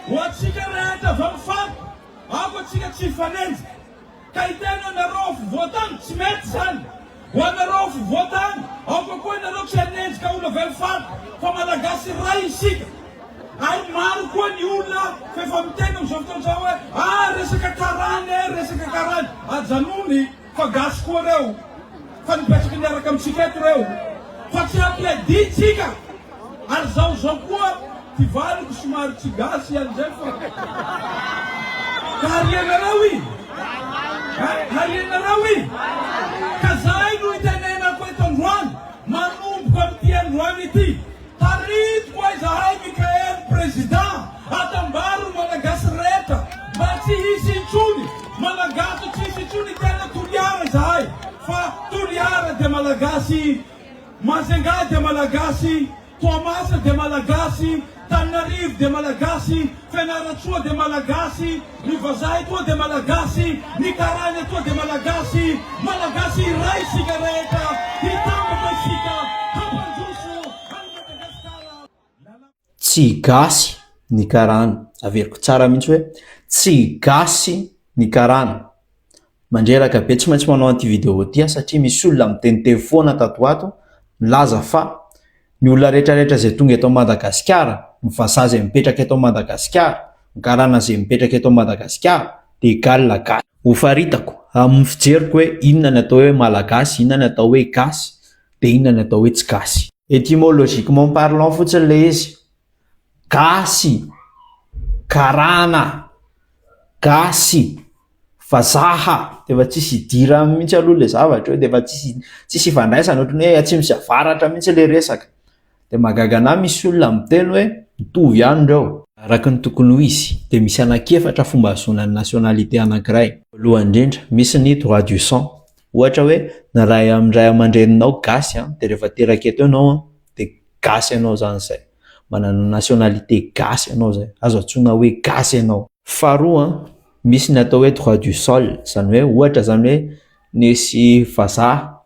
hoatsika rehetra vamifaty ako atsika tsy fanenjika ka hitena nareo fivoatany tsy mety zany ho anareo fivoatany ako koa nareo tsy hanenjika olo vamifaty fa malagasy ray isika ay maro koa ny olona fefa mitena am'izao fotoana hoe resaka karany ajanony fa gasy koa reo fa nipetraky niaraka amitsika eto reo fa tsy ampiaditsika ary zao koa ty valiko somary tsy gasy an'izay fa ka harianareo i ka zay no itenenako eto androany manomboka amity androany ity taritiko ay zahay Mikael président atambaro malagasy rehetra mba tsy hisy intsony malagaso tsy hisy intsony tena toliara zahay fa toliara de malagasy Mazenga de malagasy Toamasa de malagasy Tananarivo de malagasy Fianarantsoa de malagasy Rivazay toa de malagasy Nicaragua toa de malagasy malagasy iray sika rehetra hitambatra sika hampanjoso any Madagasikara. Tsy gasy Nicaragua, averiko tsara mihitsy hoe tsy gasy Nicaragua. Mandreraka be tsy maintsy manao anty vidéo ty satria misy olona miteniteny foana tato ato milaza fa ny olona rehetrarehetra izay tonga eto Madagasikara, ny vazaha izay mipetraka eto Madagasikara, ny karana izay mipetraka eto Madagasikara dia égal gasy. Ho faritako amin'ny fijeriko hoe inona ny atao hoe malagasy, inona ny atao hoe gasy, dia inona ny atao hoe tsy gasy. Étymologiquement parlant fotsiny le izy. Gasy, karana, gasy, vazaha, dia efa tsisy dira mihitsy aloha le zavatra hoe dia efa tsisy ifandraisana ohatrany hoe atsimo sy avaratra mihitsy le resaka. Dia magagana misy olona miteny hoe mitovy ihany reo. Araka ny tokony ho izy dia misy anankiefatra fomba ahazoana ny nationalité anankiray. Voalohany indrindra misy ny droit du sang. Ohatra hoe na ray aman-dreninao gasy dia rehefa teraka eto ianao dia gasy ianao zany zay. Manana nationalité gasy ianao zay. Azo antsoina hoe gasy ianao. Faharoa misy ny atao hoe droit du sol, zany hoe ohatra zany hoe nisy vazaha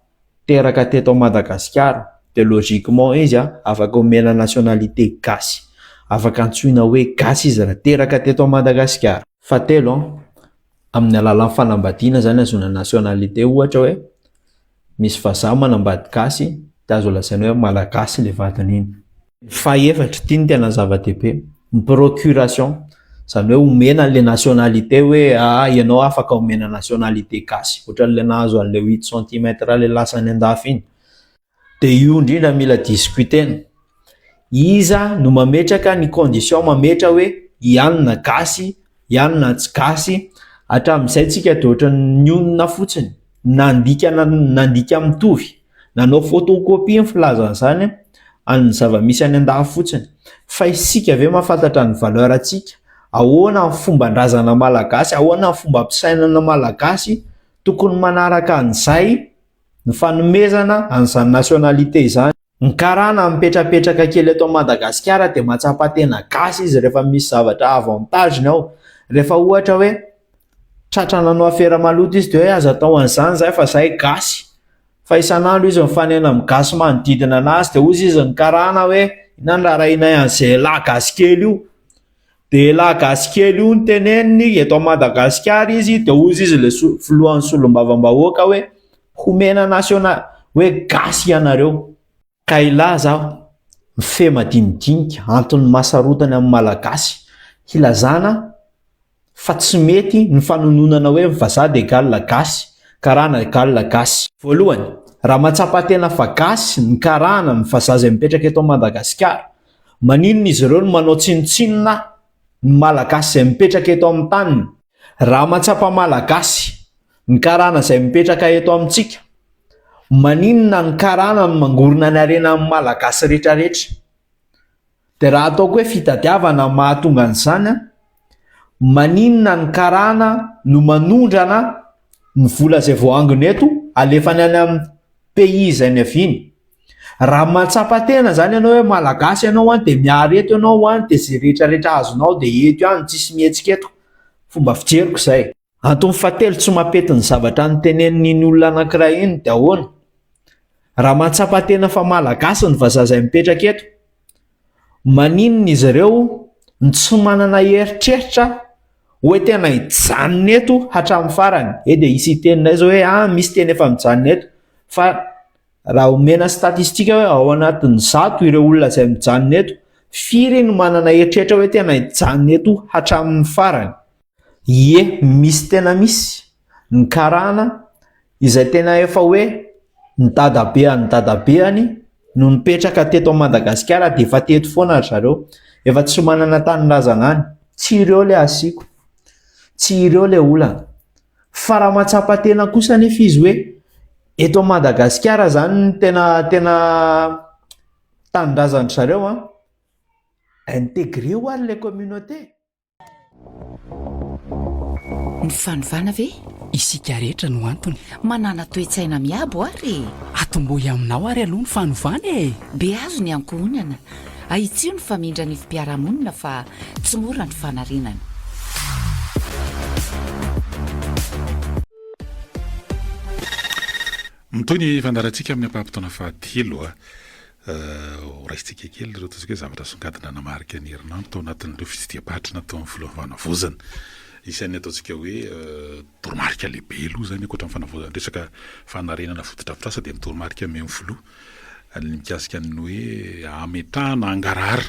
teraka teto Madagasikara dia logiquement izy afaka omena nationalité gasy, afaka antsoina hoe gasy izy raha teraka teto Madagasikara. Fahatelo amin'ny alalan'ny fanambadiana zany azona nationalité. Ohatra hoe misy vazaha manambady gasy dia azo lazaina hoe malagasy le vadiny iny. Fahaefatra ity ny tena zava-dehibe, ny procuration, zany hoe omena le nationalité hoe ianao afaka omena nationalité gasy ohatran'le nahazo an'le 8 cm le lasany andafy iny. Dia io indrindra mila discutena, iza no mametraka ny condition mametra hoe ianona gasy ianona tsy gasy. Hatramin'izay tsika dia ohatran'ny onona fotsiny nandika mitovy, nanao photocopie ny filazan'izany amin'ny zava-misy any andafy fotsiny. Fa isika ve mahafantatra ny valeur atsika, ahoana ny fomban-drazana malagasy, ahoana ny fomba ampisainana malagasy tokony manaraka an'izay ny fanomezana an'izany nationalité izany. Ny karana mipetrapetraka kely eto Madagasikara dia matsapa-tena gasy izy rehefa misy zavatra avantage ao. Rehefa ohatra hoe tratrananao afera maloto izy dia hoe azo atao an'izany zay fa zay gasy. Fa isan'andro izy mifanena amin'ny gasy manodidina anazy dia ozy izy ny karana hoe inona raha rainay an'izay lahy gasy kely io. Dia lahy gasy kely io ny teneniny eto Madagasikara izy dia ozy izy le filohan'ny solombavam-bahoaka hoe homena national hoe gasy ianareo. Ka ilaza mife madinidinika antony mahasarotany amin'ny malagasy hilazana fa tsy mety ny fanononana hoe vazaha dia égal gasy, karana égal gasy. Voalohany, raha matsapa-tena fa gasy ny karana ny vazaha izay mipetraka eto Madagasikara, maninona izy ireo no manao tsinotsinona ny malagasy izay mipetraka eto amin'ny taniny? Raha matsapa malagasy ny karana izay mipetraka eto amintsika, maninona ny karana no mangorona ny harena amin'ny malagasy rehetrarehetra? Dia raha ataoko hoe fitadiavana mahatonga an'izany, maninona ny karana no manondrana ny vola izay voangona eto alefany any amin'ny pays izay niaviany? Raha matsapa-tena zany ianao hoe malagasy ianao dia miary eto ianao dia izay rehetrarehetra azonao dia eto ihany, tsisy mihetsika eto. Fomba fijeriko izay. Antony fahatelo tsy mampety ny zavatra niteneniny olona anankiray iny dia ahoana? Raha matsapa-tena fa malagasy ny vazaha izay mipetraka eto, maninona izy ireo ny tsy manana eritreritra hoe tena hijanona eto hatramin'ny farany dia isy teninay zao hoe misy teny efa mijanona eto fa raha omena statistika hoe ao anatin'ny 100 ireo olona izay mijanona eto, firy no manana eritreritra hoe tena hijanona eto hatramin'ny farany. Misy tena misy ny karana izay tena efa hoe ny dadabeany no nipetraka teto Madagasikara dia efa teto foana zareo, efa tsy manana tanindrazana any. Tsy ireo le asiko, tsy ireo le olana. Fa raha matsapa tena kosa nefa izy hoe eto Madagasikara zany ny tena tanindrazana zareo intégrer ho ary le communauté. Ny fanovana ve? Isika rehetra no antony. Manana toe-tsaina miabo ary. Atombohy aminao ary aloha ny fanovana e. Be azo ny ankohonana. Aitsio ny famindra ny fipiaramonina fa tsy mora ny fanarinana. Mitoy ny fandarantsika amin'ny ampampitona fahatelo raisitsika kely ireo totsika hoe zavatra songadina namarika ny herinandro tao anatin'ireo fitsidiam-batrana tao amin'ny filofanavozana. Isan'ny ataontsika hoe toromarika lehibe aloha zany ankoatra amin'ny fanavozana resaka fanarenana fotodrafitrasa dia mitoromarika amin'ny filoha ny mikasika ny hoe ametrahana angarara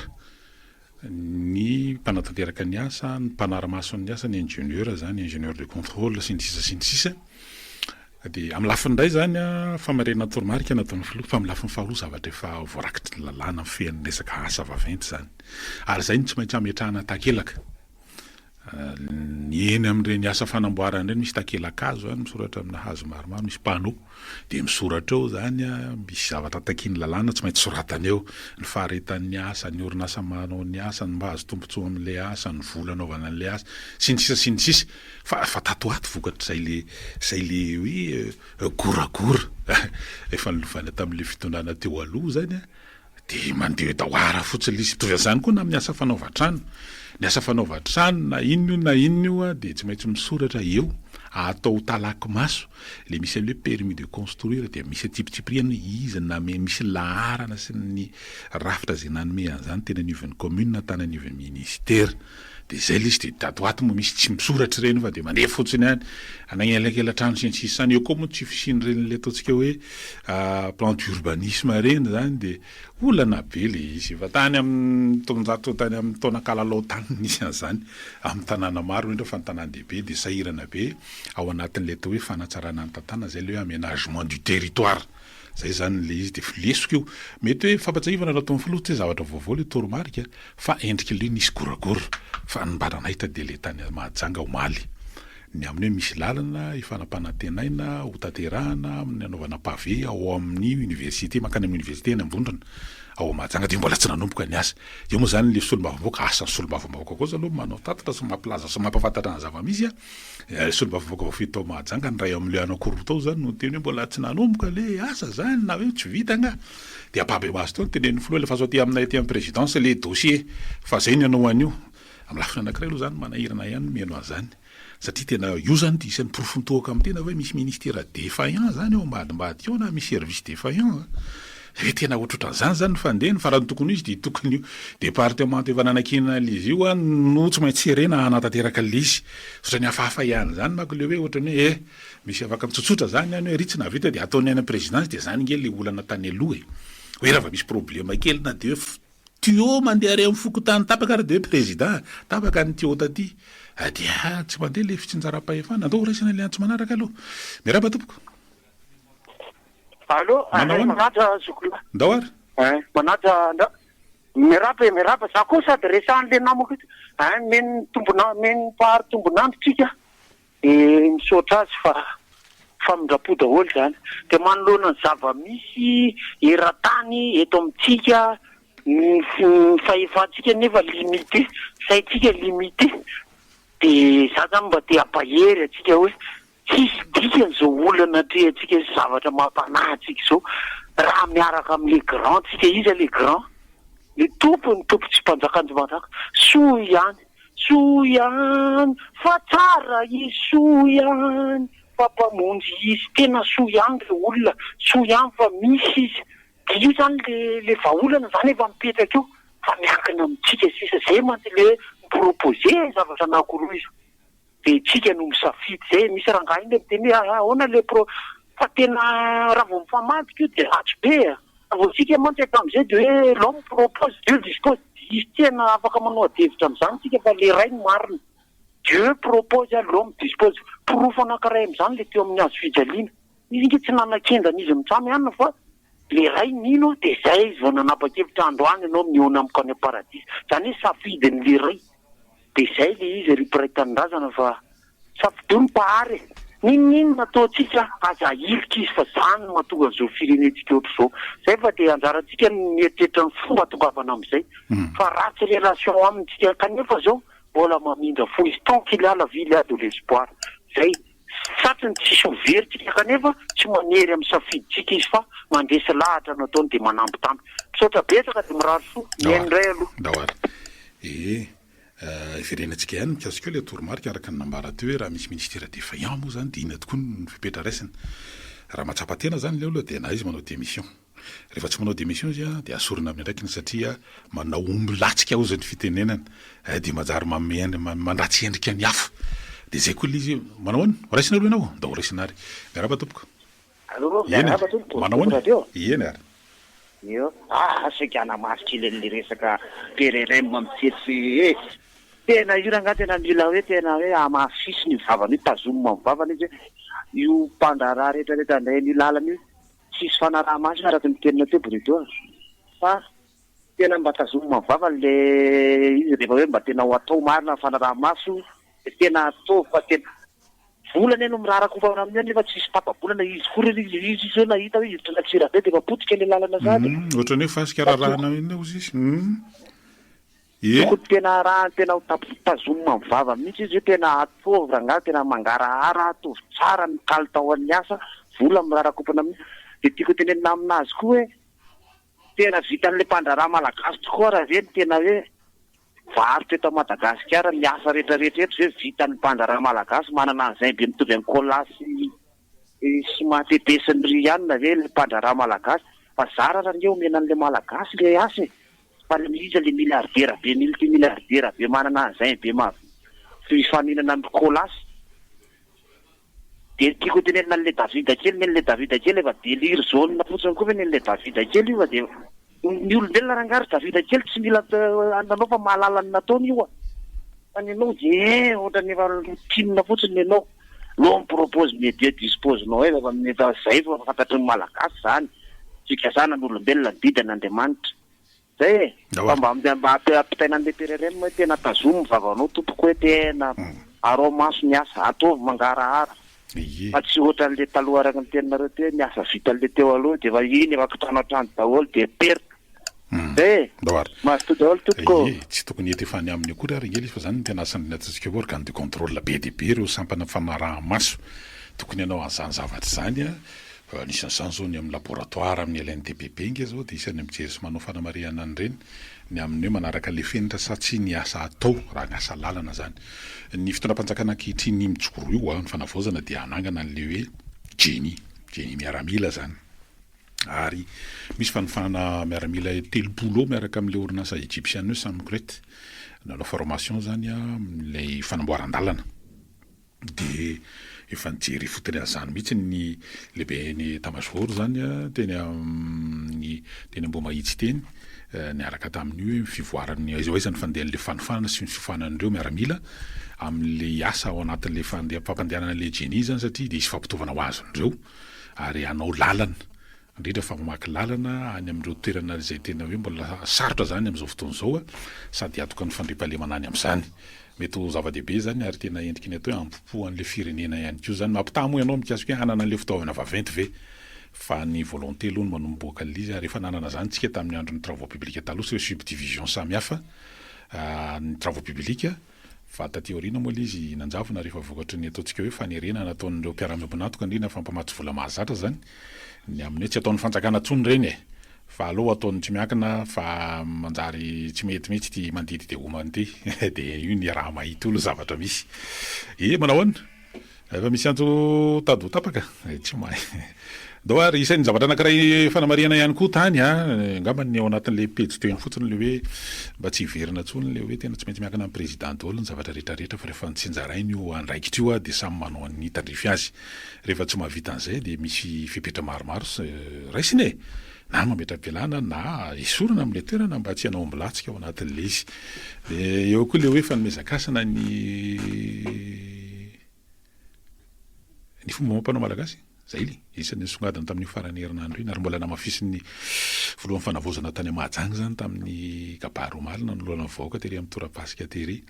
ny mpanatanteraka ny asa, ny mpanaramason'ny asa, ny ingénieur zany, ingénieur de contrôle sy ny sisa dia amin'ny lafiny indray zany famarenana toromarika nataon'ny filoha, fa amin'ny lafiny faharoa zavatra efa voarakitry lalàna amin'ny fean'ny resaka asa vaventy zany. Ary zay tsy maintsy ametrahana takelaka. Ny eny amin'ireny asa fanamboarana ireny misy takelakazo misoratra amina hazo maromaro, misy panneau dia misoratra eo zany misy zavatra takiany lalàna tsy maintsy soratana eo ny faharetan'ny asa, ny orinasa manao ny asa, ny mba azo tombontsoa amin'ilay asa, ny vola anaovana an'ilay asa sy ny sisa fa tatoato vokatra izay le hoe goragora efa nilovana tamin'ilay fitondrana teo aloha zany dia mandeha dahoara fotsiny izy. Mitovy an'izany koa na amin'ny asa fanaovan-trano. Ny asa fanaovan-trano na inona io dia tsy maintsy misoratra eo atao talaky maso le misy an'ilay permis de construire dia misy tipitipriana izy na misy laharana sy ny rafitra izay nanome an'izany teny anivon'ny commune tany anivon'ny ministère. Dia izay le izy dia dato moa misy tsy misoratra ireny fa dia mandeha fotsiny any anagnelankelatrano sy ny sisa io koa moa tsy fisiny ireny le ataontsika hoe plan d'urbanisme ireny zany dia olana be le izy fa tany amin'ny taona kalalao tany nisy an'izany amin'ny tanàna maro indreo fa ny tanàn-dehibe dia sahirana be ao anatin'ilay atao hoe fanatsarana ny tantàna zay le hoe aménagement du territoire. Zay zany le izy dia lesoko io mety hoe fampatsahivana raha ataon'ny filoha tsy zavatra vaovao le toromarika fa endrika le nisy goragora fa ny mba nahita dia le tany Mahajanga omaly ny amin'ny hoe misy lalana ifanampanantenaina ho tanterahana amin'ny anaovana pavé ao amin'ny université makany amin'ny université ny Ambondrona ao Mahajanga dia mbola tsy nanomboka ny asa. Io moa zany le solombavambaoka asa solombavambaoka kosa aloha manao tatitra sy mampilaza sy mampafantatra ny zava-misy solombavambaoka vao Mahajanga ny ray amin'ilay anakoroa tao zany no teny hoe mbola tsy nanomboka le asa zany na hoe tsy vita nga dia apabe maso tao tenen'ny filoha le fa sao ty aminay ty amin'ny présidence le dossier fa zay ny anao an'io amin'ny lafiny anankiray aloha zany manahirana ihany mieno an'izany satria tena io zany dia isan'ny porofontoaka amin'ny tena hoe misy ministère défaillant zany ao ambadimbady eo na misy service défaillant hoe tena ohatrohatran'izany zany fandehany fa raha ny tokony izy dia tokony io département evananakina l'izy io no tsy maintsy herena hanatanteraka l'izy sotra ny hafahafa ihany zany manko le hoe ohatrany hoe misy afaka mitsotsotra zany any hoe ritsy na vita dia ataony any présidence dia zany nge le olana tany aloha hoe raha va misy problème kely na dia hoe tuyau mandeha ary amin'ny fokotany tapaka raha dia hoe président tapaka ny tuyau taty dia tsy mandeha le fitsinjaram-pahefana andao raisina le antso manaraka aloha miaraba tompoko. Allô, manatra zokola. Ndao ary? Manatra mirapa za koa sady resan'le namako ito. Men pahary tombonandro tsika. Dia misaotra azy fa mindrapo daholo zany. Dia manoloana ny zava-misy eran-tany eto amintsika ny fahefantsika nefa limité, saintsika limité. Dia za zany mba te ampahery atsika hoe tsisy dikany zao olana atrehantsika zavatra mampanahintsika zao raha miaraka amin'le grand tsika iza le grand le tompo tsy mpanjakanjomantaka soa ihany fa tsara izy soa ihany fa mpamonjy izy tena soa ihany le olona soa ihany fa misy izy dia io zany le vahaolana zany efa mipetraka eo fa miankina amitsika sisa zay mantsy le proposé zavatra anakoroa izy de tsika no misafidy zay misy rangahy iny le miteny ahoana le fa tena raha vao mifamantiko io de ratsy be vao tsika mantsy atam'izay de hoe l'homme propose Dieu dispose izy tena afaka manao adevitra am'izany tsika fa le ray marina Dieu propose l'homme dispose porofo anankiray am'izany le teo amin'ny hazo fijaliana izy nge tsy nanakendana izy mitsamy ihany fa le ray nino de zay izy vao nanapa-kevitra androany ianao miona amiko any paradis zany hoe safidiny le ray de zay le izy ripiray-tanindrazana fa safidiny mpahary ninonino nataotsika aza ilika izy fa zany mahatonga an'izao firenetsika ohatr' zao zay fa de anjarantsika mieritreritra ny fomba tongavana am'izay fa ratsy relation amintsika kanefa zao mbola mamindra fo izy tant qu'il a la vie il y a de l'espoir zay satriny tsisy overitsika kanefa tsy manery amin'ny safiditsika izy fa mandresy lahatra nataony de manambitamby misaotra betsaka de mirary fo miaindray aloha daoara iverenantsika ihany mikasika eo le toromarika araka ny nambara teo hoe raha misy ministera défaillant moa zany de ina tokoa ny fipetra raisina raha matsapatena zany le aloha de na izy manao démission rehefa tsy manao démission izy a de asorina amin'ny andraikiny satria manao omby latsika ao zany fitenenana de manjary mandratsy endrika ny hafa de zay koa izy manao any raisina aloha ianao da ho raisina ary miaraba tompoko manao any eny ary io asika anamasika le resaka pererem mamitsetsy tena io ranga tena mila hoe tena hoe amafisy ny vavany io tazomina amin'ny vavany izy io mpandraraha rehetrarehetra andray ny lalana io tsisy fanaraha masina araky ny tenina teo Bruto fa tena mba tazomina amin'ny vavany le izy rehefa hoe mba tena ho atao marina fanaraha maso de tena atao fa tena volana eno mirarakompana amin'ny nefa tsisy tapa-bolana izy koa izy hoe nahita hoe izy tena tsira be de fa potika le lalana zany ohatrany hoe fasika rarahana iny ao izy ko tena raha tena tazomina amin'ny vava mihitsy izy hoe tena atovy rangahy tena mangarahara atovy tsara ny kalitao an'ny asa vola mirarakompana amin'ny de tiako tenenina aminazy koa hoe tena vitan'le mpandraraha malagasy tokoa raha zeny tena hoe varotra eto Madagasikara ny asa rehetrarehetra hoe vitan'ny mpandraraha malagasy manana an'izay be mitovy amin'ny kolasy sy matetesiny rianina ve le mpandraraha malagasy fa zara raha nge omena an'le malagasy le asa fa le mihiza le milliardaire be multimilliardaire be manana an'izay be fifaninana amin'ny kolasy de tiako tenenina an'le Davida kely nen'le Davida kely efa délire zone fotsiny koa ve nen'le Davida kely io fa de ny olombelona rangary Davida kely tsy mila ananao fa mahalala ny nataony io fa ny anao de ohatrany efa routine fotsiny anao l'homme propose mais Dieu dispose nao efa zay fa fantatry ny malagasy zany fikasana ny olombelona bidana Andriamanitra zay fa mba ampitaina an'le perereny hoe tena tazomy vavanao tompoko hoe tena arao maso ny asa ataovy mangarahara fa tsy ohatran'le taloha araky ny teninareo teo ny asa vitan'le teo aloha de fa iny efa kitana trano daholo de perka masto daholo tompoko tsy tokony ety efa ny amin'ny akory ary ngely izy fa zany ny tena asany ataontsika hoe organe de contrôle be de be reo sampana fanaraha maso tokony ianao an'izany zavatra zany a nisan'izany zao ny amin'ny laboratoire amin'ny LNDPP nge zao de isany mijery sy manao fanamariana an'ireny ny amin'ny hoe manaraka le fenitra satsy ny asa atao raha ny asa lalana zany ny fitondram-panjakana ankehitriny mijokoro io ny fanavaozana de anangana an'le hoe Jenny miaramila zany ary misy fanofanana miaramila telopolo miaraka amin'le orinasa égyptienne hoe Samcret nanao formation zany a le fanamboaran-dalana de efa nijery fotony an'izany mihitsy ny lehibe ny tamazoro zany a teny Ambomahitsy teny niaraka tamin'io fivoarany aiza ny fandehan'le fanofanana sy ny fifanan'ireo miaramila amin'le asa ao anatin'le fampandehanana le Jenny zany satria de isy fampitovana ho azon'ireo ary anao lalana indrindra fa mamaky lalana any amin'ireo toerana izay tena hoe mbola sarotra zany amin'izao fotoana izao a sady atoka ny fandriampahalemana any amin'izany mety ho zava-dehibe zany ary tena endriky ny atao hoe ampopo an'le firenena ihany koa zany mampitamo ianao mikasika hoe hanana an'le fitaovana vaventy ve fa ny volonté aloha no manomboaka an'izy ary rehefa nanana zany tsika tamin'ny andro ny travaux publics taloha sy subdivision samihafa ny travaux publics fa taty aoriana moa izy nanjavona rehefa vokatry ny ataontsika hoe fanerena nataon'ireo mpiara-mionatoka indrindra fa mpamatsy vola mahazatra zany ny amin'ny hoe tsy ataon'ny fanjakana tsony reny fa aloha ataon'ny tsy miankina fa manjary tsy mety mihitsy ty mandidy de homany ty de io ny raha mahita olo zavatra misy manao any efa misy andro tady ho tapaka tsy mahay Doary isan'ny zavatra anankiray fanamariana ihany koa tany angamba ny ao anatin'le pejy teo eny fotsiny le hoe mba tsy hiverina tsony le hoe tena tsy maintsy miankina amin'ny président daholo ny zavatra rehetrarehetra fa rehefa nitsinjarainy io andraikitra io dia samy manao ny tandrify azy rehefa tsy mahavita an'izay dia misy fipetra maromaro raisiny e na mametra-pialana na esorana amin'le toerana mba tsy hanao ambilatsika ao anatin'le izy dia eo koa le hoe fanomezakasina ny fomba mampanao malagasy zay le isan'ny songadiny tamin'ny farany herinandro iny ary mbola namafisin'ny voalohan'ny fanavozana tany Mahajanga zany tamin'ny kabaromalina nolona vahoaka tery amin'ny torapasika tery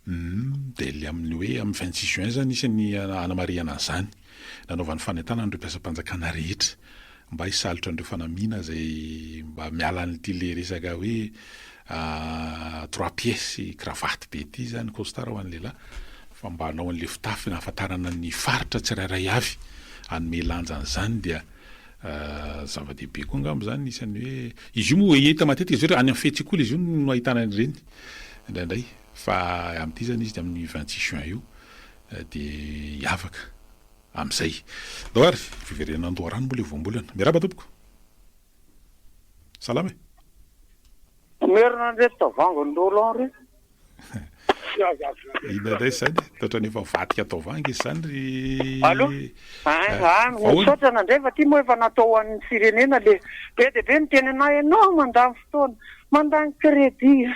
dia le amin'ny hoe amin'ny 26 juin zany isan'ny anamariana an'izany nanaovan'ny fanentana an'ireo mpiasam-panjakana rehetra mba hisalotra an'ireo fanamina zay mba miala an'ity le resaka hoe 3 pièces cravatte be ity zany costard ho an'ny lehilahy fa mba hanao an'le fitafy na ahafantarana ny faritra tsirairay avy anome lanja an'izany dia zava-dehibe koa angamba zany isan'ny hoe izy io moa hita matetika izy hoe any amin'ny fety koa izy io no ahitana an'ireny indraindray fa amin'ity zany izy amin'ny 26 juin io dia hiavaka amin'izay doary fiverenana Andoharano moa le voambolana miaraba tompoko salama merina nreto tavangondolo re inandray zany toatra nefa vatika tovangy izy zany alo misaotrana ndray fa ty moa efa natao an'ny firenena le be dia be miteny anay ianao mandany fotoana mandany crédit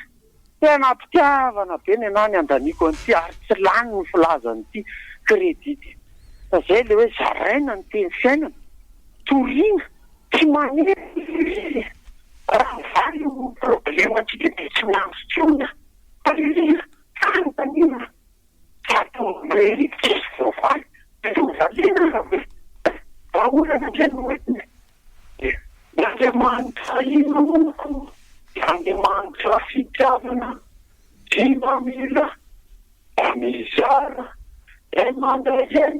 tena ampitiavana be ny anay ny andaniko an'ity ary tsy lany ny filazan'ity crédit fa zay le hoe zaraina ny teny fiainana toriana tsy maniry raha vary problema antsika dia tsy miansotsona tariliana tantanina tatombery tsisovany tozalina hoe vaolana ndray no oetiny Andriamanitra inonoko Andriamanitra fitiavana tsy mamila mizara mandrazay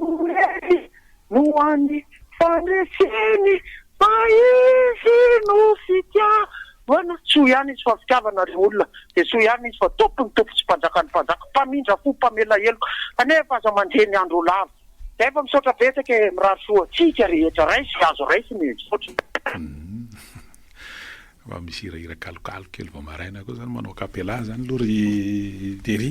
no an'ny fandreseny fa izy no fitiavana soa ihany izy fa fitiavana re olona dia soa ihany izy fa tompony tompo tsy mpanjaka ny mpanjaka mpamindra fo mpamela heloko kanefa aza mandreny andro lava zay fa misaotra betsaka mirary soatsika rehetra raisy azo raisy ny misaotra fa misy hirahira kalokalo kely vao maraina koa zany manao kapela zany aloha ry tery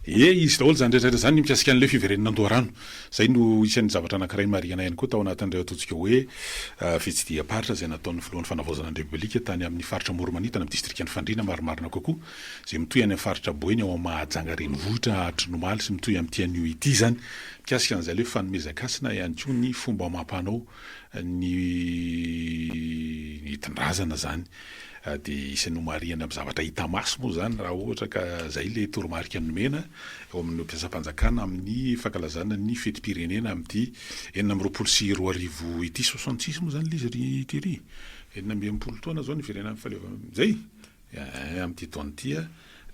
izy daholo zany rehetrarehetra zany mipasika an'le fiverenana Andoharano zay no isan'ny zavatra anankiray marihana ihany koa tao anatin'ireo ataontsika hoe fitsidiam-paritra zay nataon'ny filohan'ny fanavaozana ny repoblika tany amin'ny faritra Moromanita amin'ny distrikt'ny Fandriana marimarina kokoa zay mitoy any amin'ny faritra Boeny ao amin'ny Mahajanga renivohitra Atrinomaly sy mitoy amin'ny an'io ity zany mikasika an'izay le fanomezakasina ihany koa ny fomba mampanao ny tindrazana zany dia isan'ny marihana amin'ny zavatra hita maso moa zany raha ohatra ka zay le toromarika nomena eo amin'ny mpiasam-panjakana amin'ny fankalazana ny fetim-pirenena amin'ity 420 ity 66 moa zany le izy ity ry 420 taona zao ny firenena zay amin'ity taona ity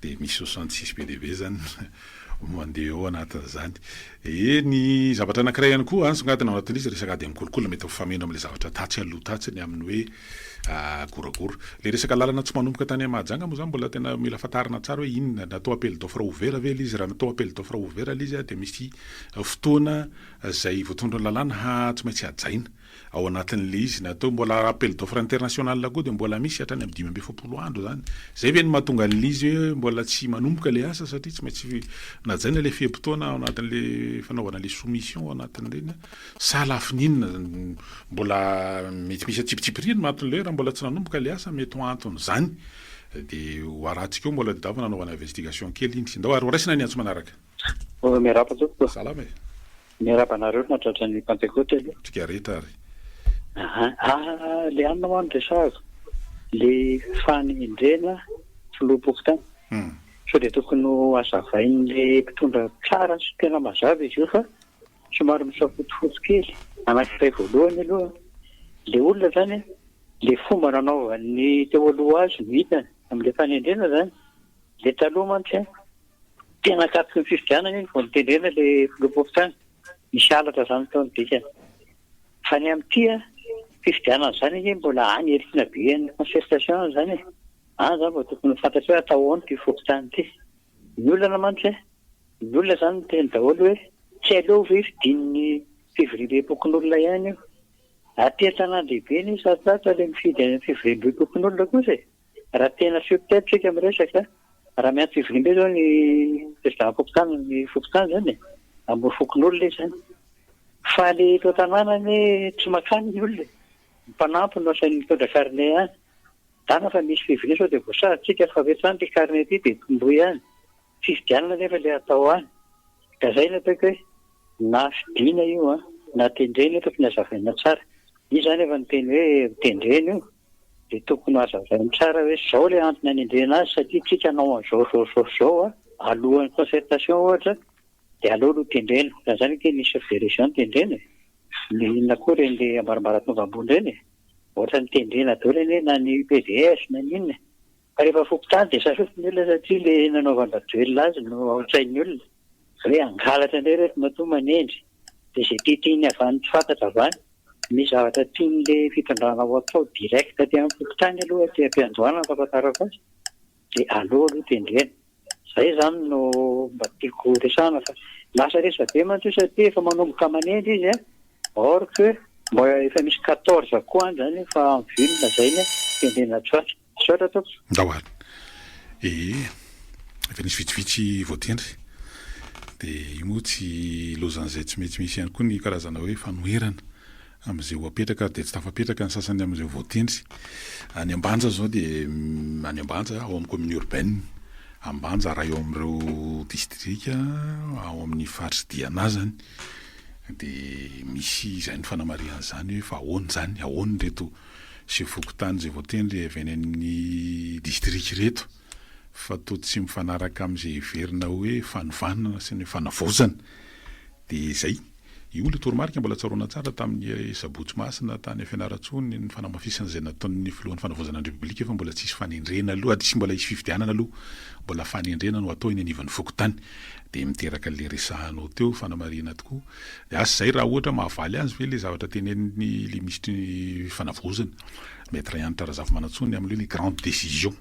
dia misy 66 PDB zany mandeha eo anatin'izany ny zavatra anankiray ihany koa ansongadina ao anatin'izy resaka ady amin'ny kolokolo mety fameno amin'ilay zavatra tatsy aloha tatsiny amin'ny hoe goragora le resaka lalana tsy manomboka tany Mahajanga moa zany mbola tena mila fatarina tsara hoe inona natao appel d'offre ouvert ve izy raha natao appel d'offre ouvert izy dia misy fotoana zay voatondron'ny lalàna tsy maintsy hajaina ao anatin'le izy natao mbola appel d'offre international koa dia mbola misy hatrany amin'ny 570 andro zany zay ve ny mahatonga an'izy hoe mbola tsy manomboka le asa satria tsy maintsy najaina le fiam-potoana ao anatin'le fanaovana le soumission ao anatin'ireny salafininona mbola mety misy atsipitsipiriny mahaton'le raha mbola tsy nanomboka le asa mety ho antony zany dia ho arahantsika eo mbola dadava nanaovana investigation kely iny sy ndao ary horaisina ny antso manaraka miarapa tsoko salama miarapanareo natratra ny Pentecote trika rehetra ary le anina mano resazo le fanindrena filoapoko tany so dia tokony hazavain'le mpitondra tsara sy tena mazava izy io fa somary misafotofoto kely anankiray voalohany aloha le olona zany le fomba nanaovan'ny teo aloha azy no hitany amin'le fanendrena zany le taloha mantsy tena kapiky ny fifidianana iny vao nitendrena le filoapoko tany misy alatra zany taony dikany fa ny amin'ity fifidianana zany izy mbola any erikina be ny manifestation zany zany mba tokony fantatry hoe atao ahoana ty fokotany ity ny olona mantsy ny olona zany miteny daholo hoe tsy aleo ve fidin'ny fevrier pokon'olona ihany io Aty an-tanàn-dehibe ny satsatsa le mifidy any fivoriam-be tompon'olona kosa e. Raha tena fiopitaitsika miresaka raha mianto fivoriam-be zao ny president fokotany ny fokotany zany e. Ambony fokon'olona izy zany. Fa le eto an-tanàna tsy makany ny olona. Mpanampy no asan'ny mitondra carnet any. Dana fa misy fivoriam sao dia voasarintsika fa vetrany le carnet ity dia tomboy ihany. Fifidianana nefa le atao any. Ka zay no ataoko hoe na fidiana io na tendrena tokony hazavaina tsara. Io zany efa niteny hoe tendrena io dia tokony hazavaina tsara hoe zao le antony anendrena azy satria tsika anao zao alohan'ny concertation ohatra dia aleo tendrena. Raha zany ke nisy fédération tendrena. Le inona koa ren'le ambarambaratongava ambony reny e. Ohatra ny tendrena daholo anie na ny PDS na inona. Fa rehefa fokotany dia sasotiny olona satria le nanaovana duel azy no ao-tsain'ny olona. Hoe angalatra indray rehefa matoa manendry. Dia izay tiatiany avy any tsy fantatra avy any. Misy zavatra tian'le fitondrana ao atao direct aty amin'ny fokotany aloha aty am-piandohana fahafantarako azy. Dia aloha tendrena. Zay zany no mba tiako resahana fa lasa resa be mantsy satria efa manomboka manendry izy or que mba efa misy 14 koa zany fa vilona zay ny tendrena tsoatra. Tsoatra tompoko. Ndahoany. Efa nisy vitsivitsy voatendry. Dia io moa tsy lozan'izay tsy mety misy ihany koa ny karazana hoe fanoherana amin'izay ho apetraka dia tsy tafapetraka ny sasany amin'izay voatendry. Any Ambanja zao dia any Ambanja ao amin'ny commune urbaine. Ambanja raha eo amin'ireo distrika ao amin'ny faritsy Diana zany dia misy izay ny fanamariana zany hoe fa ahoana zany ahoana reto sy fokotany izay voatendry avy any amin'ny distrika reto fa toa tsy mifanaraka amin'izay verina hoe fanovanana sy ny fanavozana dia izay io le toromarika mbola tsaroana tsara tamin'ny sabotsy masina tany Fianarantsoa ny fanamafisana izay nataon'ny filohan'ny fanavozana ny repoblika fa mbola tsisy fanendrena aloha tsy mbola hisy fifidianana aloha mbola fanendrena no atao eny anivan'ny fokotany dia miteraka le resahanao teo fanamarina tokoa dia asa zay raha ohatra mahavaly azy ve le zavatra teneniny le misy fanavozana mety raha ianitra Razafy Manantsoa amin'ilay grande décision